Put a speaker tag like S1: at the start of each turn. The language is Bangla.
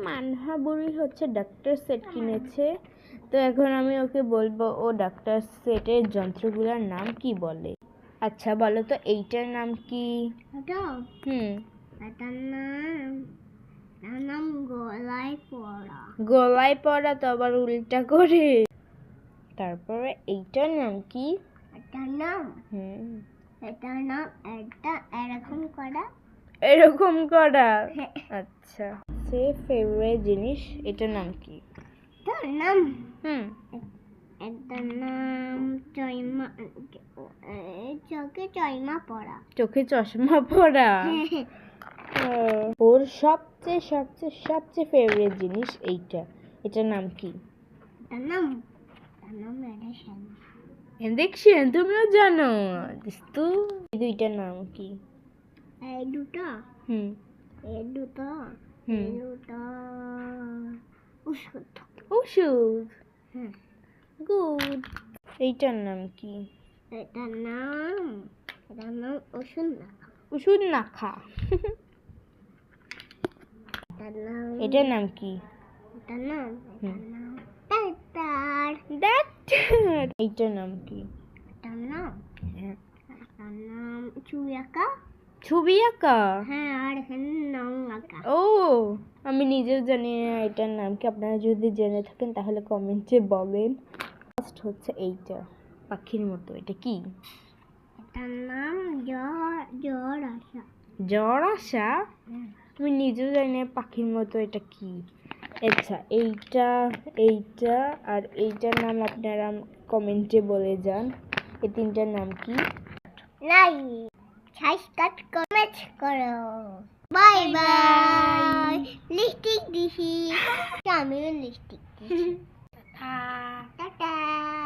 S1: মানহা বুড়ি হচ্ছে ডাক্তার সেট কিনেছে, তো এখন আমি ওকে বলবো ও ডাক্তার সেটের যন্ত্রগুলোর নাম কি বলে। আচ্ছা বলো তো এইটার নাম কি?
S2: এটার নাম গলায় পড়া।
S1: গলায় পড়া তো আবার উল্টা করে। তারপরে এইটার নাম কি?
S2: এটার নাম এটা এরকম করা।
S1: এরকম করা। আচ্ছা সে ফেভারিট জিনিস, এটার নাম কি?
S2: এটার নাম এটার নাম চোখে চশমা পড়া।
S1: চোখে চশমা পড়া। ওর সবচেয়ে সবচেয়ে সবচেয়ে ফেভারিট জিনিস এইটা, এটার নাম কি?
S2: এটার নাম মেডিসিন।
S1: দেখছেন তুমিও জানো তো। এই দুইটার নাম কি?
S2: এই দুটো ওষুধ।
S1: ওষুধ। গুড। এইটার নাম কি?
S2: এটার নাম ওষুধ না।
S1: ওষুধ না খা। এটার নাম কি?
S2: এটার নাম ডাক্তার।
S1: ডাক্তার। এইটার নাম কি?
S2: এটার নাম ছবি আঁকা।
S1: ছবি আঁকা।
S2: হ্যাঁ, আর এখানে নাম আঁকা।
S1: ও আমি নিজেও জানি না এটার নাম কি, আপনারা যদি জেনে থাকেন তাহলে কমেন্টে বলেন। ফার্স্ট হচ্ছে এইটা পাখির মতো, এটা কি?
S2: এটার নাম জ্বর আসা।
S1: জ্বর আসা? আমি নিজেও জানি না পাখির মতো এটা কি। আচ্ছা এইটা আর এইটার নাম আপনারা কমেন্টে বলে যান। এই তিনটার নাম কি?
S2: নাই সাবস্ক্রাইব কমেন্ট করো। Bye bye. লিপস্টিক দিছি। আমিও লিপস্টিক দিছি।